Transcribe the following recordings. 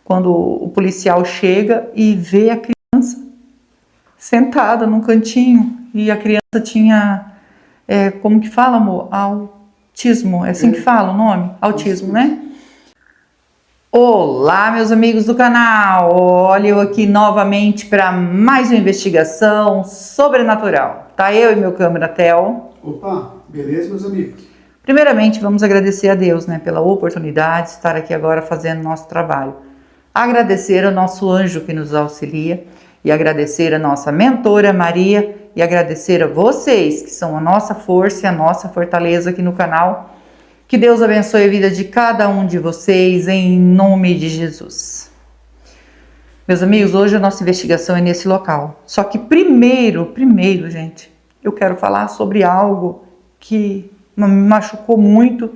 quando o policial chega e vê a criança sentada num cantinho, e a criança tinha, como que fala, amor? Autismo, é assim que fala o nome? Autismo, né? Olá, meus amigos do canal! Olha eu aqui novamente para mais uma investigação sobrenatural. Tá eu e meu câmera Theo. Opa, beleza, meus amigos? Primeiramente, vamos agradecer a Deus, né, pela oportunidade de estar aqui agora fazendo nosso trabalho. Agradecer ao nosso anjo que nos auxilia e agradecer a nossa mentora Maria e agradecer a vocês que são a nossa força e a nossa fortaleza aqui no canal. Que Deus abençoe a vida de cada um de vocês, em nome de Jesus. Meus amigos, hoje a nossa investigação é nesse local. Só que primeiro, gente, eu quero falar sobre algo que me machucou muito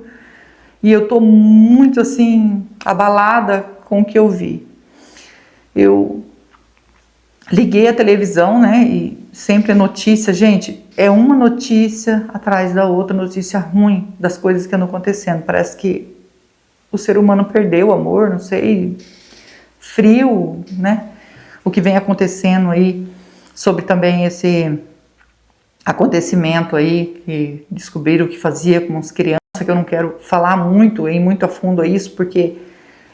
e eu tô muito, assim, abalada com o que eu vi. Eu liguei a televisão, né, e sempre a notícia, gente, é uma notícia atrás da outra, notícia ruim das coisas que andam acontecendo. Parece que o ser humano perdeu o amor, não sei, frio, né? O que vem acontecendo aí sobre também esse acontecimento aí que descobriram o que fazia com as crianças, que eu não quero falar muito, ir muito a fundo a isso, porque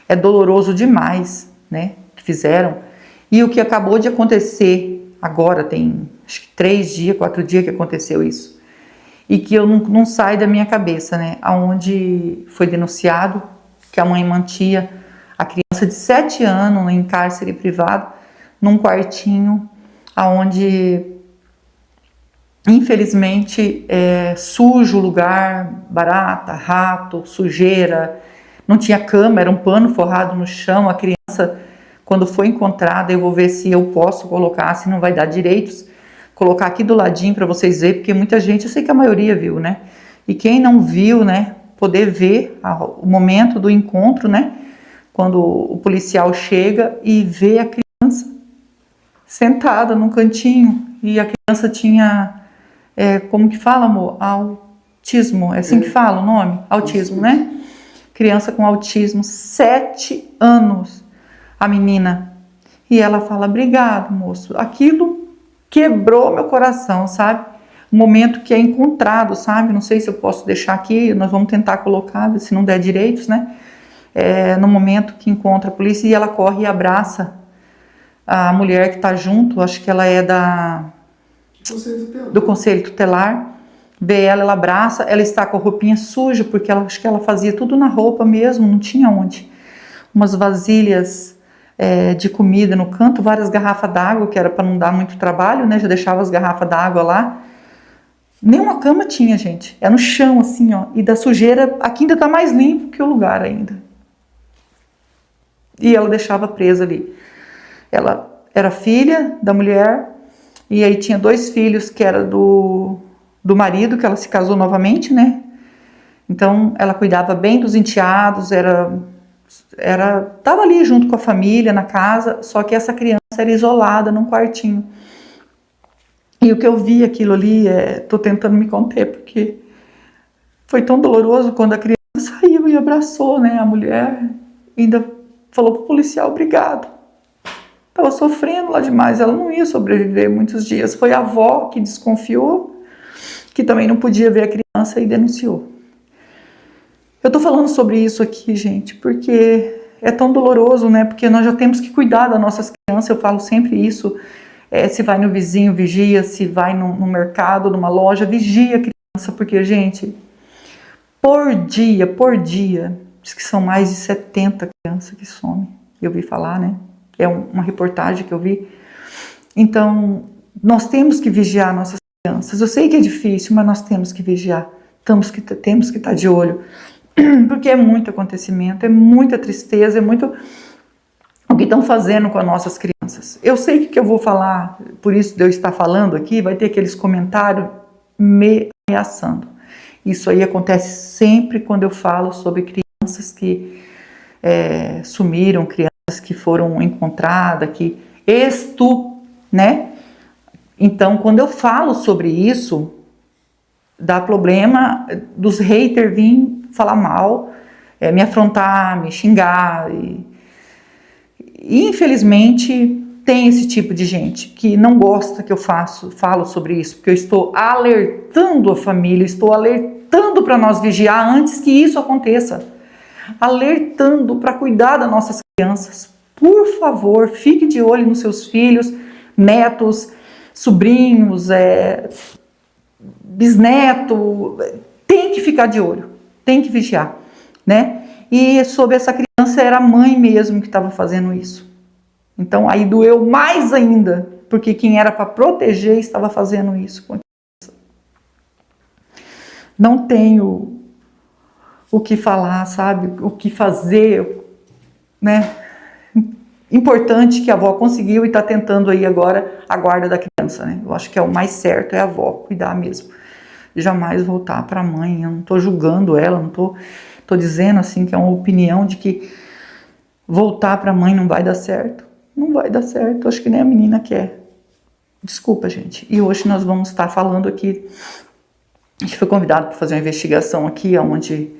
é doloroso demais, né? Que fizeram. E o que acabou de acontecer agora, tem acho que 3 dias, 4 dias que aconteceu isso. E que eu não sai da minha cabeça, né? Onde foi denunciado que a mãe mantinha a criança de 7 anos em cárcere privado, num quartinho, onde infelizmente é sujo o lugar, barata, rato, sujeira, não tinha cama, era um pano forrado no chão. A criança, quando foi encontrada, eu vou ver se eu posso colocar, se não vai dar direitos, colocar aqui do ladinho para vocês verem, porque muita gente, eu sei que a maioria viu, né? E quem não viu, né, poder ver o momento do encontro, né? Quando o policial chega e vê a criança sentada num cantinho, e a criança tinha, como que fala, amor? Autismo, é assim que fala o nome? Autismo, né? Criança com autismo, 7 anos, a menina. E ela fala, obrigado, moço. Aquilo quebrou meu coração, sabe? O momento que é encontrado, sabe? Não sei se eu posso deixar aqui, nós vamos tentar colocar, se não der direitos, né? No momento que encontra a polícia, e ela corre e abraça a mulher que está junto, acho que ela é do Conselho Tutelar. Vê ela abraça, ela está com a roupinha suja, porque acho que ela fazia tudo na roupa mesmo, não tinha onde. Umas vasilhas de comida no canto, várias garrafas d'água, que era para não dar muito trabalho, né? Já deixava as garrafas d'água lá. Nenhuma cama tinha, gente. É no chão, assim, ó. E da sujeira, aqui ainda tá mais limpo que o lugar ainda. E ela deixava presa ali. Ela era filha da mulher, e aí tinha 2 filhos que era do marido, que ela se casou novamente, né? Então, ela cuidava bem dos enteados, tava ali junto com a família, na casa, só que essa criança era isolada num quartinho. E o que eu vi aquilo ali, tô tentando me conter, porque foi tão doloroso quando a criança saiu e abraçou, né, a mulher, ainda falou pro policial, obrigado. Tava sofrendo lá demais, ela não ia sobreviver muitos dias. Foi a avó que desconfiou, que também não podia ver a criança, e denunciou. Eu tô falando sobre isso aqui, gente, porque é tão doloroso, né? Porque nós já temos que cuidar das nossas crianças, eu falo sempre isso. Se vai no vizinho, vigia. Se vai no mercado, numa loja, vigia a criança, porque, gente, por dia, diz que são mais de 70 crianças que somem. Eu ouvi falar, né? É uma reportagem que eu vi. Então, nós temos que vigiar nossas crianças. Eu sei que é difícil, mas nós temos que vigiar. Temos que estar de olho. Porque é muito acontecimento, é muita tristeza, é muito o que estão fazendo com as nossas crianças. Eu sei que eu vou falar, por isso de eu estar falando aqui, vai ter aqueles comentários me ameaçando. Isso aí acontece sempre quando eu falo sobre crianças que sumiram, crianças que foram encontradas, né? Então, quando eu falo sobre isso, dá problema dos haters vir falar mal, me afrontar, me xingar. infelizmente, tem esse tipo de gente que não gosta que eu falo sobre isso, porque eu estou alertando a família, estou alertando para nós vigiar antes que isso aconteça, alertando para cuidar das nossas crianças. Por favor, fique de olho nos seus filhos, netos, sobrinhos, bisneto, tem que ficar de olho, tem que vigiar, né? E sobre essa criança era a mãe mesmo que estava fazendo isso. Então aí doeu mais ainda, porque quem era para proteger estava fazendo isso com a criança. Não tenho o que falar, sabe? O que fazer, né? Importante que a avó conseguiu e está tentando aí agora a guarda da criança, né? Eu acho que é o mais certo, é a avó cuidar mesmo. Jamais voltar para a mãe. Eu não estou julgando ela, não estou dizendo assim que é uma opinião de que voltar para a mãe não vai dar certo. Não vai dar certo, acho que nem a menina quer. Desculpa, gente. E hoje nós vamos estar falando aqui. A gente foi convidado para fazer uma investigação aqui, onde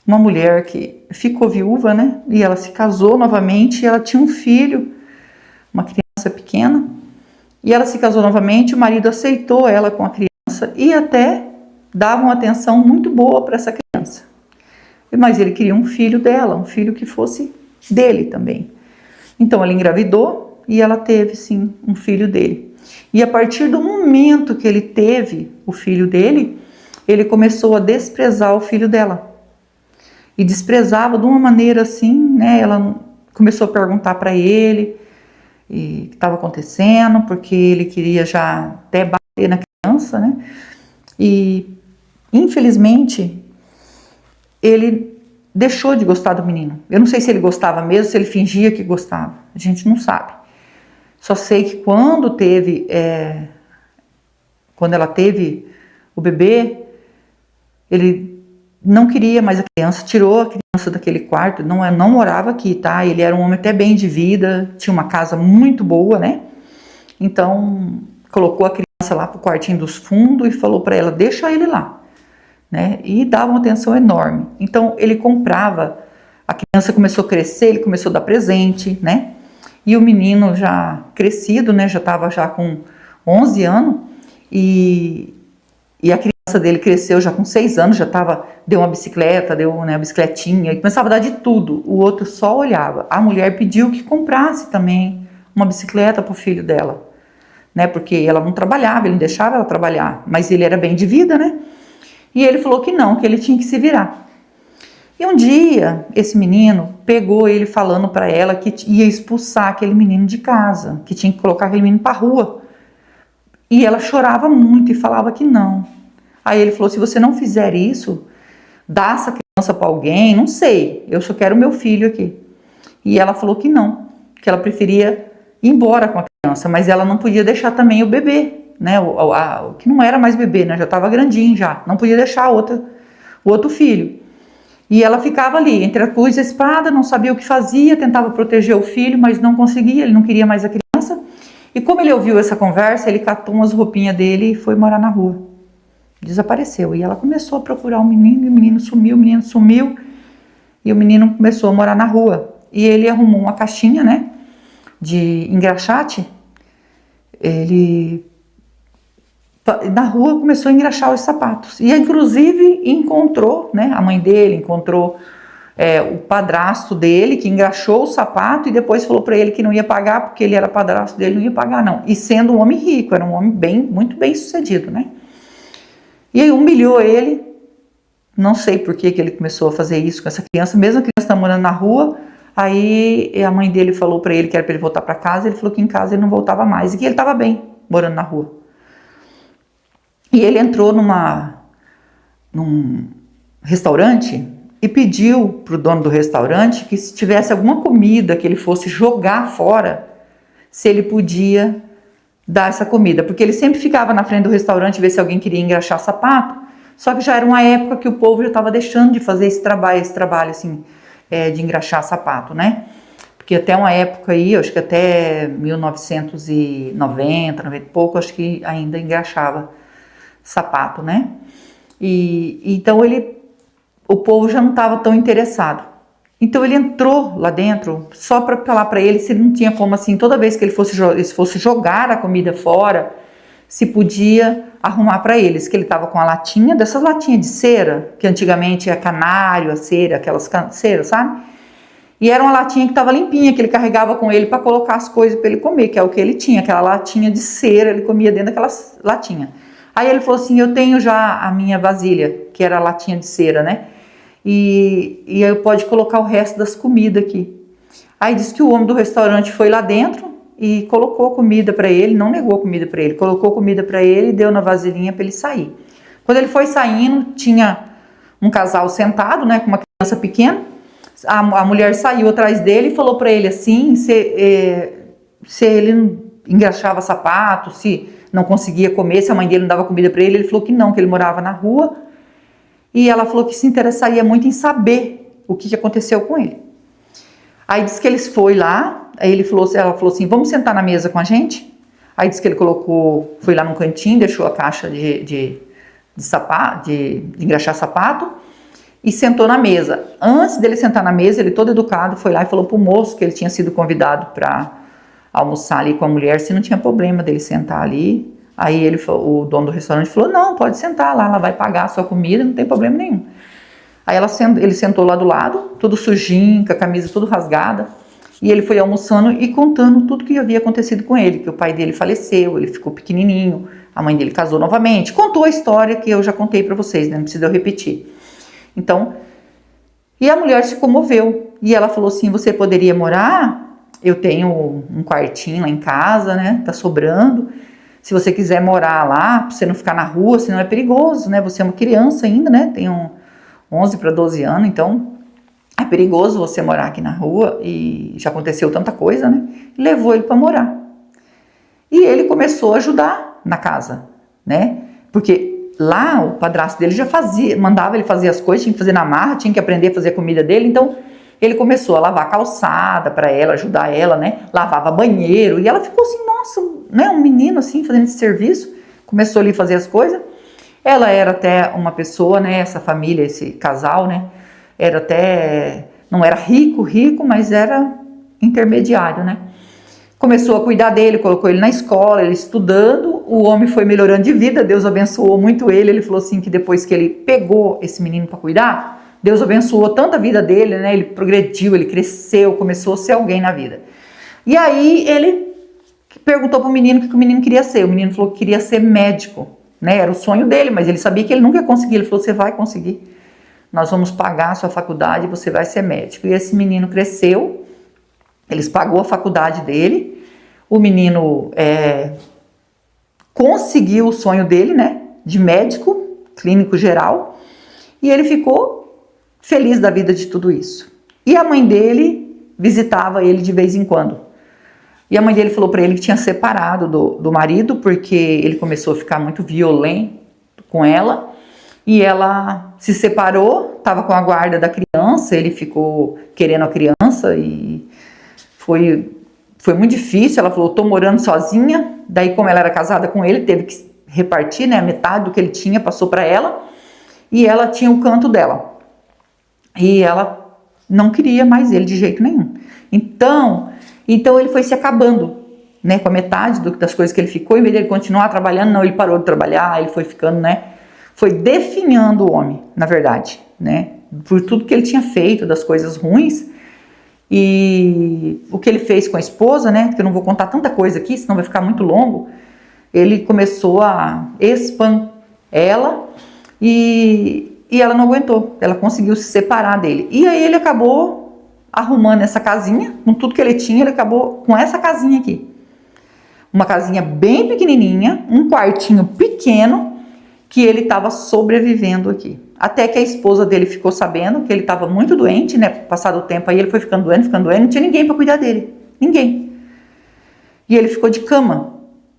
uma mulher que ficou viúva, né? E ela se casou novamente, e ela tinha um filho, uma criança pequena. E ela se casou novamente, o marido aceitou ela com a criança e até dava uma atenção muito boa para essa criança. Mas ele queria um filho dela, um filho que fosse dele também. Então ela engravidou e ela teve sim um filho dele. E a partir do momento que ele teve o filho dele, ele começou a desprezar o filho dela. E desprezava de uma maneira assim, né? Ela começou a perguntar para ele o que estava acontecendo, porque ele queria já até bater na criança, né? E infelizmente ele deixou de gostar do menino. Eu não sei se ele gostava mesmo, se ele fingia que gostava. A gente não sabe. Só sei que quando ela teve o bebê, ele não queria mais a criança, tirou a criança daquele quarto, não morava aqui, tá? Ele era um homem até bem de vida, tinha uma casa muito boa, né? Então, colocou a criança lá pro quartinho dos fundos e falou para ela, deixa ele lá. Né? E dava uma atenção enorme. Então ele comprava, a criança começou a crescer, ele começou a dar presente, né? E o menino já crescido, né? Já estava já com 11 anos e a criança dele cresceu já com 6 anos, deu uma bicicleta, deu, né, uma bicicletinha, e começava a dar de tudo. O outro só olhava. A mulher pediu que comprasse também uma bicicleta para o filho dela, né? Porque ela não trabalhava, ele não deixava ela trabalhar, mas ele era bem de vida, né? E ele falou que não, que ele tinha que se virar. E um dia, esse menino pegou ele falando para ela que ia expulsar aquele menino de casa, que tinha que colocar aquele menino para rua. E ela chorava muito e falava que não. Aí ele falou, se você não fizer isso, dá essa criança para alguém, não sei, eu só quero meu filho aqui. E ela falou que não, que ela preferia ir embora com a criança, mas ela não podia deixar também o bebê. Né, que não era mais bebê, né, já estava grandinho já, não podia deixar o outro filho. E ela ficava ali, entre a cruz e a espada, não sabia o que fazia, tentava proteger o filho, mas não conseguia, ele não queria mais a criança. E como ele ouviu essa conversa, ele catou umas roupinhas dele e foi morar na rua. Desapareceu. E ela começou a procurar o menino, e o menino sumiu, e o menino começou a morar na rua. E ele arrumou uma caixinha, né, de engraxate, ele na rua começou a engraxar os sapatos e inclusive encontrou, né, a mãe dele encontrou o padrasto dele que engraxou o sapato e depois falou para ele que não ia pagar porque ele era padrasto dele, não ia pagar não, e sendo um homem rico, era um homem muito bem sucedido, né, e aí humilhou ele, não sei por que ele começou a fazer isso com essa criança, mesmo a criança tá morando na rua. Aí a mãe dele falou para ele que era para ele voltar para casa, ele falou que em casa ele não voltava mais e que ele estava bem morando na rua. E ele entrou num restaurante e pediu para o dono do restaurante que se tivesse alguma comida que ele fosse jogar fora, se ele podia dar essa comida. Porque ele sempre ficava na frente do restaurante ver se alguém queria engraxar sapato, só que já era uma época que o povo já estava deixando de fazer esse trabalho assim, de engraxar sapato, né? Porque até uma época aí, acho que até 1990, 90 e pouco, acho que ainda engraxava sapato, né? E então o povo já não estava tão interessado. Então ele entrou lá dentro só para falar para ele se ele não tinha como, assim, toda vez que ele fosse jogar a comida fora, se podia arrumar para eles, que ele estava com a latinha, dessas latinhas de cera, que antigamente é canário, a cera, aquelas ceras, sabe? E era uma latinha que estava limpinha, que ele carregava com ele para colocar as coisas para ele comer, que é o que ele tinha, aquela latinha de cera, ele comia dentro daquela latinha. Aí ele falou assim, eu tenho já a minha vasilha, que era a latinha de cera, né? E aí pode colocar o resto das comidas aqui. Aí disse que o homem do restaurante foi lá dentro e colocou comida para ele, não negou comida para ele, colocou comida para ele e deu na vasilhinha para ele sair. Quando ele foi saindo, tinha um casal sentado, né, com uma criança pequena. A mulher saiu atrás dele e falou para ele assim, se ele não engraxava sapato, se não conseguia comer, se a mãe dele não dava comida para ele. Ele falou que não, que ele morava na rua. E ela falou que se interessaria muito em saber o que aconteceu com ele. Aí disse que eles foi lá, aí ela falou assim, vamos sentar na mesa com a gente? Aí disse que ele foi lá num cantinho, deixou a caixa de engraxar sapato e sentou na mesa. Antes dele sentar na mesa, ele todo educado foi lá e falou pro moço que ele tinha sido convidado para almoçar ali com a mulher, se não tinha problema dele sentar ali. Aí o dono do restaurante falou, não, pode sentar lá, ela vai pagar a sua comida, não tem problema nenhum. Aí ele sentou lá do lado, todo sujinho, com a camisa toda rasgada, e ele foi almoçando e contando tudo que havia acontecido com ele, que o pai dele faleceu, ele ficou pequenininho, a mãe dele casou novamente, contou a história que eu já contei para vocês, né? Não precisa eu repetir. Então, e a mulher se comoveu, e ela falou assim, você poderia morar? Eu tenho um quartinho lá em casa, né? Tá sobrando. Se você quiser morar lá, pra você não ficar na rua, senão é perigoso, né? Você é uma criança ainda, né? Tem 11 para 12 anos, então é perigoso você morar aqui na rua e já aconteceu tanta coisa, né? E levou ele para morar. E ele começou a ajudar na casa, né? Porque lá o padrasto dele já mandava ele fazer as coisas, tinha que fazer na marra, tinha que aprender a fazer a comida dele, então ele começou a lavar a calçada para ela, ajudar ela, né? Lavava banheiro e ela ficou assim, nossa, né? Um menino assim fazendo esse serviço, começou ali a fazer as coisas. Ela era até uma pessoa, né? Essa família, esse casal, né? Era até, não era rico, mas era intermediário, né? Começou a cuidar dele, colocou ele na escola, ele estudando, o homem foi melhorando de vida, Deus abençoou muito ele. Ele falou assim que depois que ele pegou esse menino para cuidar, Deus abençoou tanto a vida dele, né? Ele progrediu, ele cresceu, começou a ser alguém na vida. E aí ele perguntou pro menino o que o menino queria ser. O menino falou que queria ser médico, né? Era o sonho dele, mas ele sabia que ele nunca ia conseguir. Ele falou, você vai conseguir. Nós vamos pagar a sua faculdade e você vai ser médico. E esse menino cresceu, eles pagou a faculdade dele. O menino conseguiu o sonho dele, né? De médico, clínico geral. E ele ficou feliz da vida de tudo isso. E a mãe dele visitava ele de vez em quando. E a mãe dele falou para ele que tinha separado do marido, porque ele começou a ficar muito violento com ela. E ela se separou, estava com a guarda da criança, ele ficou querendo a criança e foi muito difícil. Ela falou, tô morando sozinha. Daí, como ela era casada com ele, teve que repartir, né? A metade do que ele tinha passou para ela. E ela tinha o canto dela. E ela não queria mais ele de jeito nenhum. Então ele foi se acabando, né, com a metade das coisas que ele ficou. Em vez de ele continuar trabalhando, não, ele parou de trabalhar, ele foi ficando, né, foi definhando o homem, na verdade, né, por tudo que ele tinha feito, das coisas ruins. E o que ele fez com a esposa, né, que eu não vou contar tanta coisa aqui, senão vai ficar muito longo. Ele começou a expor ela e ela não aguentou, ela conseguiu se separar dele. E aí ele acabou arrumando essa casinha, com tudo que ele tinha, ele acabou com essa casinha aqui. Uma casinha bem pequenininha, um quartinho pequeno, que ele estava sobrevivendo aqui. Até que a esposa dele ficou sabendo que ele estava muito doente, né? Passado o tempo aí ele foi ficando doente, não tinha ninguém para cuidar dele, ninguém. E ele ficou de cama,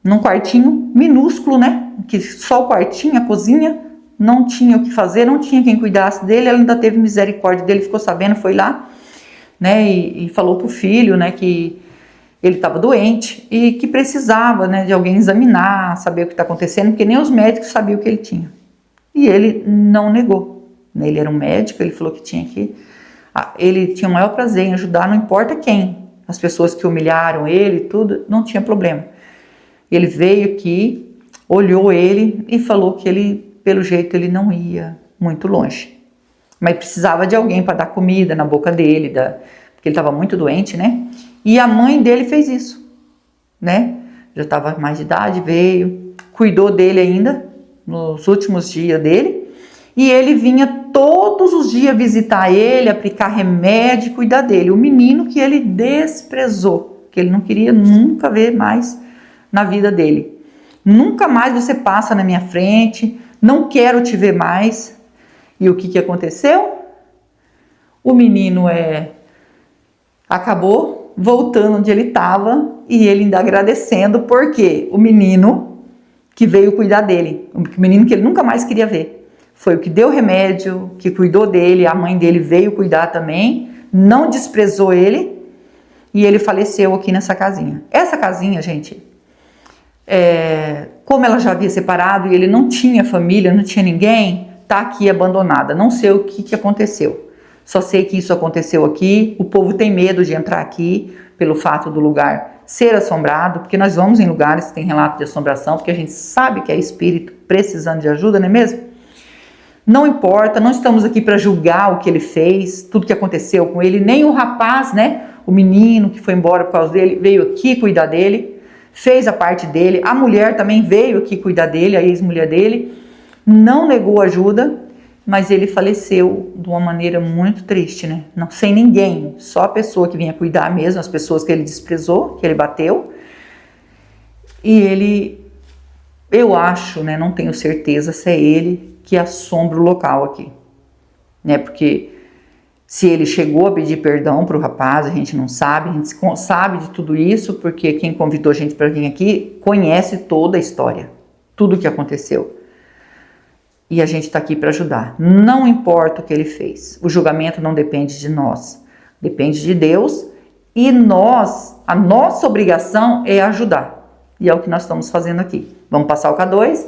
num quartinho minúsculo, né? Que só o quartinho, a cozinha, não tinha o que fazer, não tinha quem cuidasse dele. Ela ainda teve misericórdia dele, ficou sabendo, foi lá, né, e falou pro filho, né, que ele estava doente e que precisava, né, de alguém examinar, saber o que está acontecendo, porque nem os médicos sabiam o que ele tinha. E ele não negou, né, ele era um médico, ele falou que tinha que ele tinha o maior prazer em ajudar, não importa quem. As pessoas que humilharam ele, tudo, não tinha problema. Ele veio aqui, olhou ele e falou que ele, pelo jeito, ele não ia muito longe. Mas precisava de alguém para dar comida na boca dele, porque ele estava muito doente, né? E a mãe dele fez isso, né? Já estava mais de idade, veio, cuidou dele ainda, nos últimos dias dele. E ele vinha todos os dias visitar ele, aplicar remédio, cuidar dele. O menino que ele desprezou, que ele não queria nunca ver mais na vida dele. Nunca mais você passa na minha frente, não quero te ver mais. E o que aconteceu? O menino acabou voltando onde ele estava e ele ainda agradecendo, porque o menino que veio cuidar dele, o menino que ele nunca mais queria ver, foi o que deu remédio, que cuidou dele, a mãe dele veio cuidar também, não desprezou ele e ele faleceu aqui nessa casinha. Essa casinha, gente, como ela já havia separado e ele não tinha família, não tinha ninguém, tá aqui abandonada. Não sei o que aconteceu. Só sei que isso aconteceu aqui. O povo tem medo de entrar aqui pelo fato do lugar ser assombrado, porque nós vamos em lugares que tem relato de assombração, porque a gente sabe que é espírito precisando de ajuda, não é mesmo? Não importa, não estamos aqui para julgar o que ele fez, tudo que aconteceu com ele, nem o rapaz, né? O menino que foi embora por causa dele, veio aqui cuidar dele, fez a parte dele. A mulher também veio aqui cuidar dele, a ex-mulher dele, não negou ajuda, mas ele faleceu de uma maneira muito triste, né? Não, sem ninguém, só a pessoa que vinha cuidar mesmo, as pessoas que ele desprezou, que ele bateu. E ele, eu acho, né? Não tenho certeza se é ele que assombra o local aqui, né? Porque se ele chegou a pedir perdão para o rapaz, a gente não sabe, a gente sabe de tudo isso, porque quem convidou a gente para vir aqui conhece toda a história, tudo o que aconteceu. E a gente está aqui para ajudar. Não importa o que ele fez. O julgamento não depende de nós. Depende de Deus. E a nossa obrigação é ajudar. E é o que nós estamos fazendo aqui. Vamos passar o K2.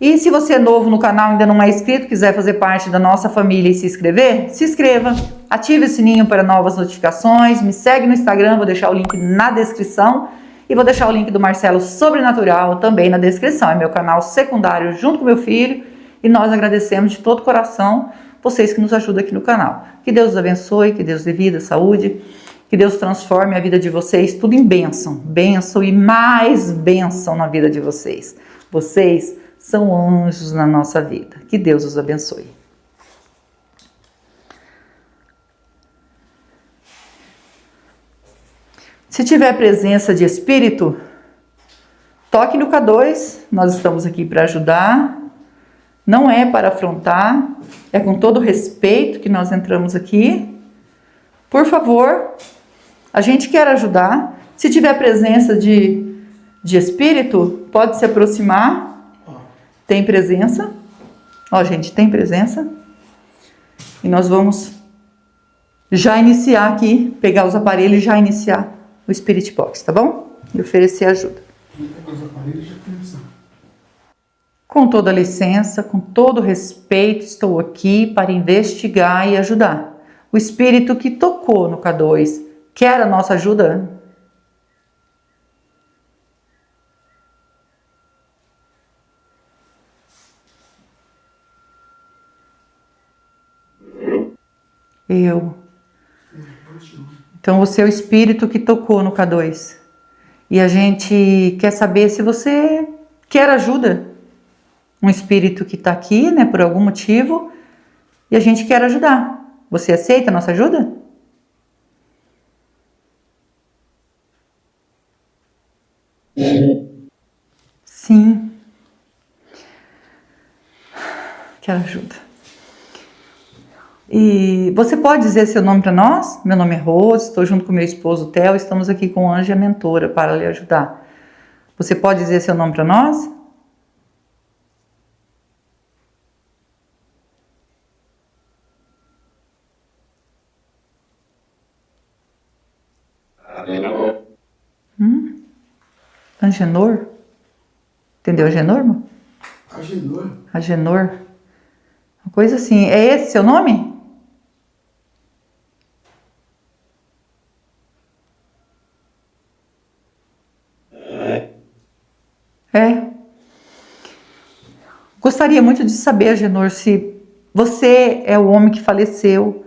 E se você é novo no canal, ainda não é inscrito, quiser fazer parte da nossa família e se inscrever, se inscreva. Ative o sininho para novas notificações. Me segue no Instagram, vou deixar o link na descrição. E vou deixar o link do Marcelo Sobrenatural também na descrição. É meu canal secundário junto com meu filho. E nós agradecemos de todo o coração vocês que nos ajudam aqui no canal. Que Deus os abençoe, que Deus dê vida, saúde. Que Deus transforme a vida de vocês tudo em bênção. Bênção e mais bênção na vida de vocês. Vocês são anjos na nossa vida. Que Deus os abençoe. Se tiver presença de espírito, toque no K2, nós estamos aqui para ajudar, não é para afrontar, é com todo respeito que nós entramos aqui. Por favor, a gente quer ajudar. Se tiver presença de espírito, pode se aproximar. Tem presença. Ó, gente, tem presença. E nós vamos já iniciar aqui, pegar os aparelhos e já iniciar o Spirit Box, tá bom? E oferecer ajuda. Com toda licença, com todo respeito, estou aqui para investigar e ajudar. O espírito que tocou no K2 quer a nossa ajuda? Então você é o espírito que tocou no K2. E a gente quer saber se você quer ajuda. Um espírito que está aqui, né, por algum motivo, e a gente quer ajudar. Você aceita a nossa ajuda? Sim. Quero ajuda. E você pode dizer seu nome para nós? Meu nome é Rose, estou junto com meu esposo Theo, estamos aqui com o Anjo e a Mentora para lhe ajudar. Você pode dizer seu nome para nós? Angenor? Entendeu Agenor, irmão? Agenor. Agenor. Uma coisa assim. É esse seu nome? É. Gostaria muito de saber, Agenor, se você é o homem que faleceu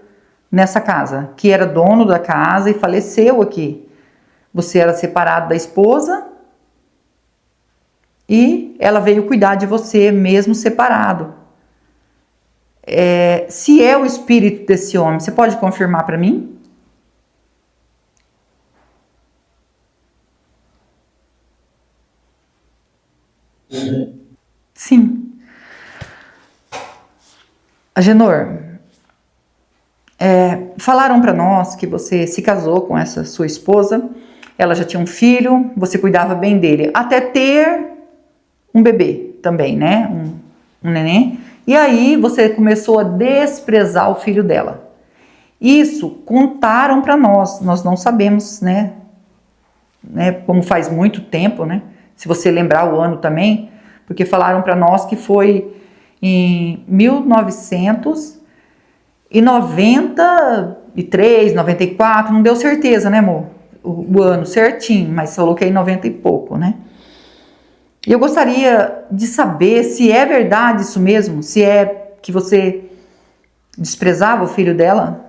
nessa casa, que era dono da casa e faleceu aqui. Você era separado da esposa e ela veio cuidar de você mesmo separado. Se é o espírito desse homem, você pode confirmar para mim? Sim. Agenor, falaram para nós que você se casou com essa sua esposa, ela já tinha um filho, você cuidava bem dele, até ter um bebê também, né? Um neném. E aí você começou a desprezar o filho dela. Isso contaram para nós não sabemos, né? Como faz muito tempo, né? Se você lembrar o ano também, porque falaram para nós que foi em 1993, 94, não deu certeza, né, amor? O ano certinho, mas falou que é em 90 e pouco, né? E eu gostaria de saber se é verdade isso mesmo, se é que você desprezava o filho dela.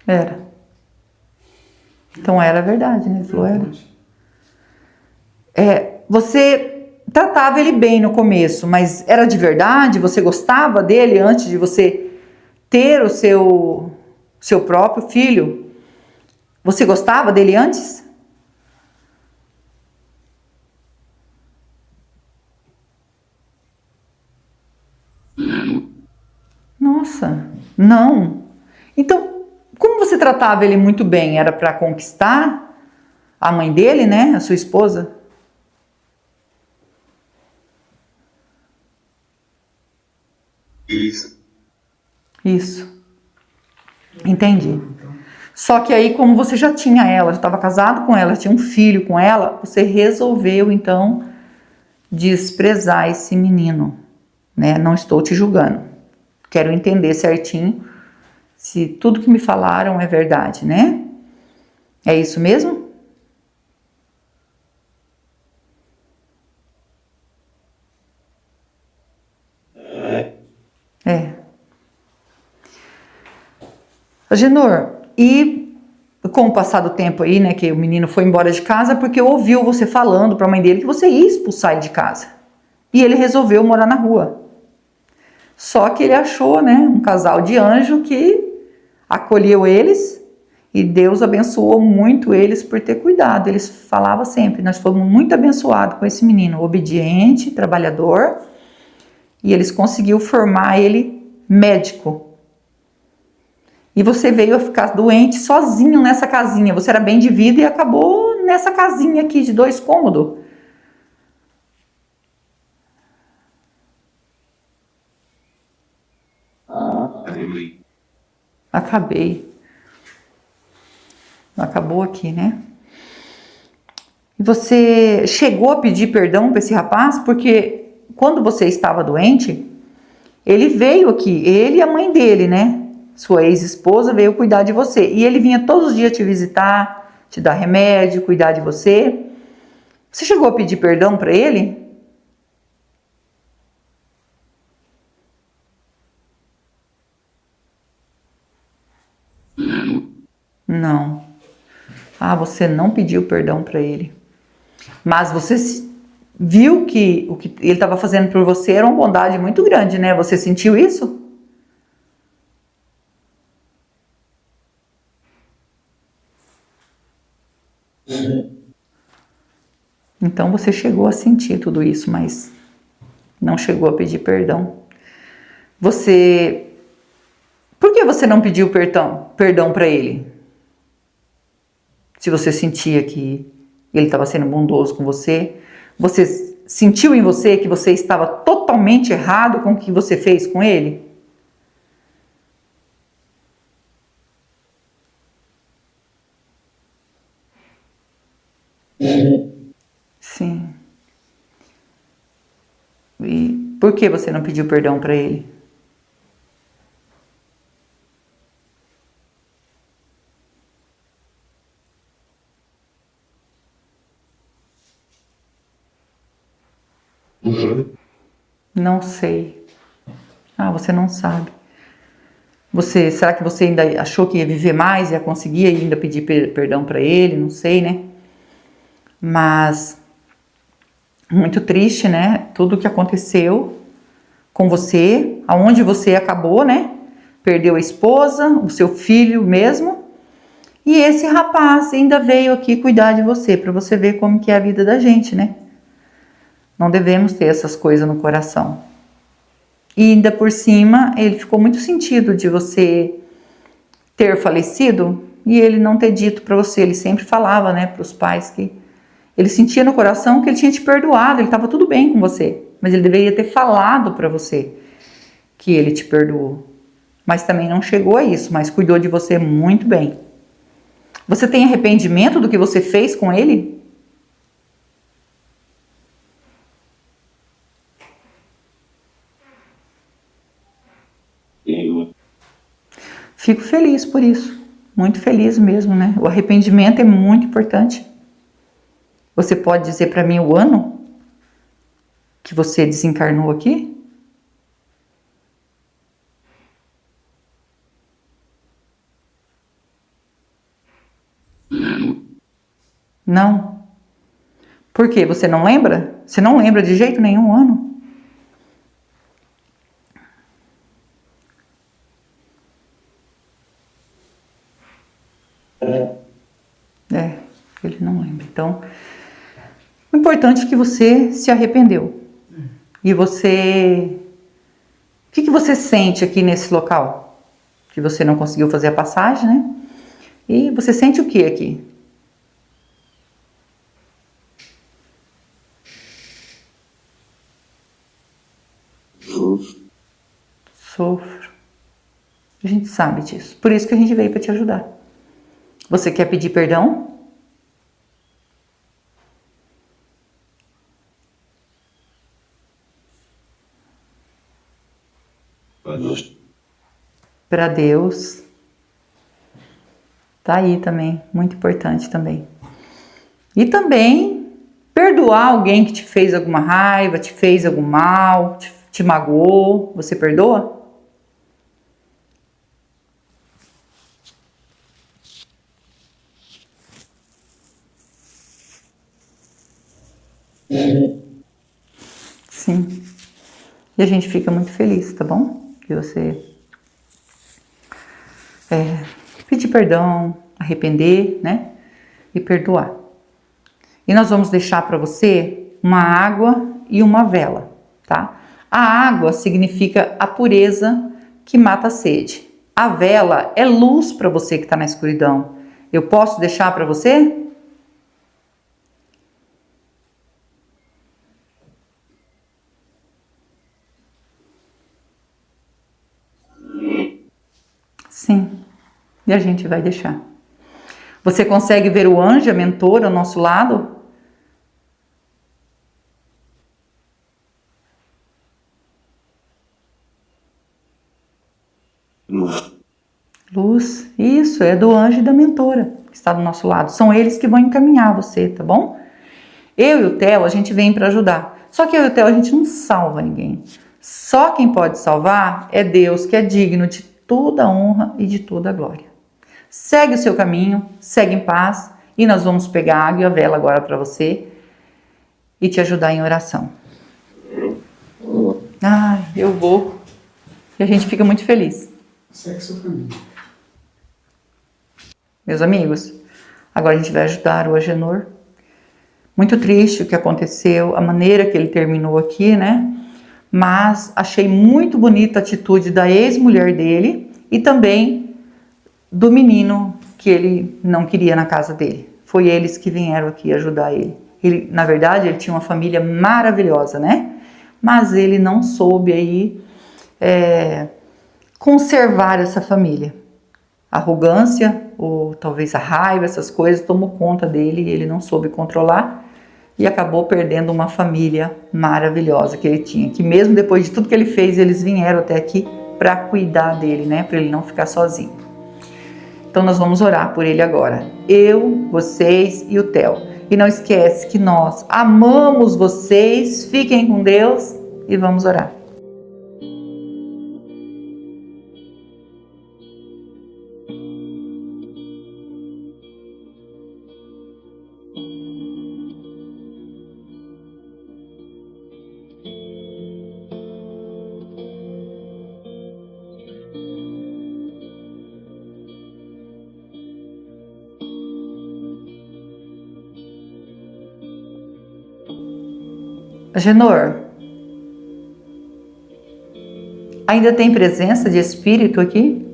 Era. Então era verdade, né? Ele falou, era. Você tratava ele bem no começo, mas era de verdade? Você gostava dele antes de você ter o seu próprio filho? Você gostava dele antes? Nossa, não. Então, como você tratava ele muito bem? Era para conquistar a mãe dele, né? A sua esposa? Isso. Entendi. Só que aí, como você já tinha ela, já estava casado com ela, tinha um filho com ela, você resolveu então desprezar esse menino, né? Não estou te julgando. Quero entender certinho se tudo que me falaram é verdade, né? É isso mesmo? É. Agenor, e com o passar do tempo aí, né, que o menino foi embora de casa porque ouviu você falando para a mãe dele que você ia expulsar ele de casa. E ele resolveu morar na rua. Só que ele achou, né, um casal de anjo que acolheu eles e Deus abençoou muito eles por ter cuidado. Eles falavam sempre, nós fomos muito abençoados com esse menino, obediente, trabalhador, e eles conseguiu formar ele médico. E você veio a ficar doente sozinho nessa casinha. Você era bem de vida e acabou nessa casinha aqui de 2 cômodos. Acabei. Acabou aqui, né? E você chegou a pedir perdão para esse rapaz? Porque quando você estava doente, ele veio aqui, ele e a mãe dele, né? Sua ex-esposa veio cuidar de você. E ele vinha todos os dias te visitar, te dar remédio, cuidar de você. Você chegou a pedir perdão para ele? Não. Ah, você não pediu perdão para ele. Mas você viu que o que ele estava fazendo por você era uma bondade muito grande, né? Você sentiu isso? Então você chegou a sentir tudo isso, mas não chegou a pedir perdão. Você... Por que você não pediu perdão para ele? Se você sentia que ele estava sendo bondoso com você, você sentiu em você que você estava totalmente errado com o que você fez com ele? Sim. E por que você não pediu perdão para ele? Não sei. Ah, você não sabe. Será que você ainda achou que ia viver mais, ia conseguir ainda pedir perdão para ele? Não sei, né? Mas muito triste, né? Tudo que aconteceu com você, aonde você acabou, né? Perdeu a esposa, o seu filho mesmo. E esse rapaz ainda veio aqui cuidar de você, para você ver como que é a vida da gente, né? Não devemos ter essas coisas no coração. E ainda por cima, ele ficou muito sentido de você ter falecido e ele não ter dito para você. Ele sempre falava, né, para os pais que ele sentia no coração que ele tinha te perdoado, ele estava tudo bem com você, mas ele deveria ter falado para você que ele te perdoou. Mas também não chegou a isso, mas cuidou de você muito bem. Você tem arrependimento do que você fez com ele? Fico feliz por isso, muito feliz mesmo, né? O arrependimento é muito importante. Você pode dizer para mim o ano que você desencarnou aqui? Não. Por quê? Você não lembra? Você não lembra de jeito nenhum o ano? Ele não lembra. Então, o importante é que você se arrependeu. E você... O que você sente aqui nesse local? Que você não conseguiu fazer a passagem, né? E você sente o que aqui? Sofro. A gente sabe disso. Por isso que a gente veio para te ajudar. Você quer pedir perdão? Para Deus. Tá aí também, muito importante também. E também perdoar alguém que te fez alguma raiva, te fez algum mal, te magoou. Você perdoa? Sim. E a gente fica muito feliz, tá bom? Que você pedir perdão, arrepender, né? E perdoar. E nós vamos deixar para você uma água e uma vela, tá? A água significa a pureza que mata a sede. A vela é luz para você que está na escuridão. Eu posso deixar para você? Sim. E a gente vai deixar. Você consegue ver o anjo, a mentora, ao nosso lado? Luz. Isso, é do anjo e da mentora que está do nosso lado. São eles que vão encaminhar você, tá bom? Eu e o Theo, a gente vem para ajudar. Só que eu e o Theo, a gente não salva ninguém. Só quem pode salvar é Deus, que é digno de toda a honra e de toda a glória. Segue o seu caminho, segue em paz e nós vamos pegar a água e a vela agora para você e te ajudar em oração. Ai, eu vou. E a gente fica muito feliz. Segue seu caminho. Meus amigos, agora a gente vai ajudar o Agenor. Muito triste o que aconteceu, a maneira que ele terminou aqui, né? Mas achei muito bonita a atitude da ex-mulher dele e também do menino que ele não queria na casa dele. Foi eles que vieram aqui ajudar ele. Ele, na verdade, ele tinha uma família maravilhosa, né? Mas ele não soube aí conservar essa família. A arrogância ou talvez a raiva, essas coisas tomou conta dele e ele não soube controlar e acabou perdendo uma família maravilhosa que ele tinha. Que mesmo depois de tudo que ele fez, eles vieram até aqui para cuidar dele, né? Para ele não ficar sozinho. Então nós vamos orar por ele agora. Eu, vocês e o Theo. E não esquece que nós amamos vocês. Fiquem com Deus e vamos orar. Agenor, ainda tem presença de espírito aqui?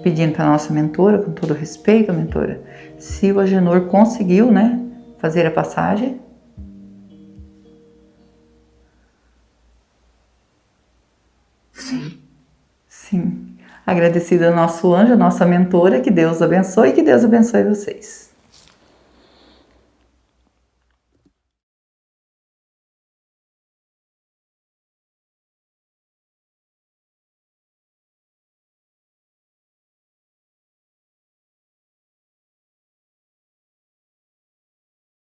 Pedindo para a nossa mentora, com todo respeito, mentora, se o Agenor conseguiu, né, fazer a passagem. Sim. Sim. Agradecida ao nosso anjo, a nossa mentora, que Deus abençoe e que Deus abençoe vocês.